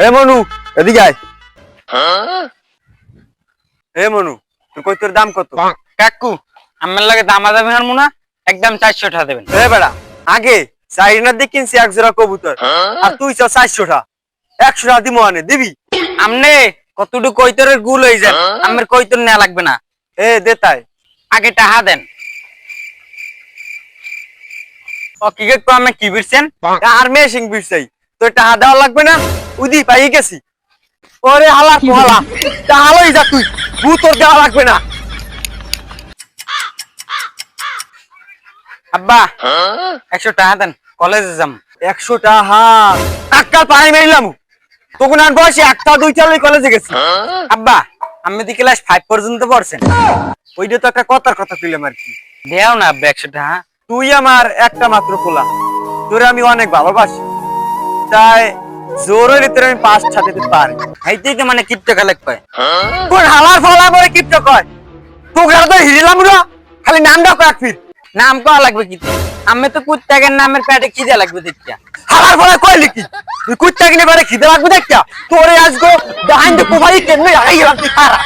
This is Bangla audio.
এ মনু এদিকে আয়। এ মনু তুই কই তোর দাম কত? কাকু আমার লাগে দামাদামি হারমু না, একদম 400 টাকা দেবেন। এ বেড়া আগে চাইনার দিয়ে কিনছি এক জোড়া কবুতর আর তুই চাও 400 টাকা। 100 টাকা দিমো আনে দিবি? আমনে কতটুকু কৈতরের গুল হয়ে যান, আমার কৈতর নেওয়া লাগবে না। এ দে তাই। আগে টাকা দেন। ও কি কাকু আমি কি বিরছেন? আর মেশিং বিছাই তোর টাকা দেওয়া লাগবে না? উদি পাই গেছি। ওরে হালা কোহালা টাকা লই যা তুই, তোর দেওয়া লাগবে না। আব্বা 100 টাকা দেন, কলেজে যাম। 100 টাকা আক্কাল পাই মেরিলাম। তখন আর বয়সে একটা দুইটা লই কলেজে গেছি। আব্বা আমি দি ক্লাস 5 পর্যন্ত পড়ছেন। ওইটা তো একটা কথার কথা কইলাম আর কি। দেও না আব্বা 100 টাকা। তুই আমার একটা মাত্র পোলা, তোরে আমি অনেক ভালোবাসি, তাই জোর হইলে তোরে আমি 5টা দিতে পারি। এইতেই তো মানে কিপটা কালেক্ট কয়। কোন হালার ফলা করে কিপটা কয়? তোকে তো হিরিলাম না, খালি নামটা কয়েক ফির। নাম কয়া লাগবে কি? আমি তো কুত্তাকের নামের পেটে খিদে লাগবে দেখিয়া। হালার ফলা কইলি কি? তুই কুত্তা কিনে করে খিদে লাগবে দেখা তোরে আজগো দাহাইন তো কোভাই কেন আই গেলাম তুই খারা।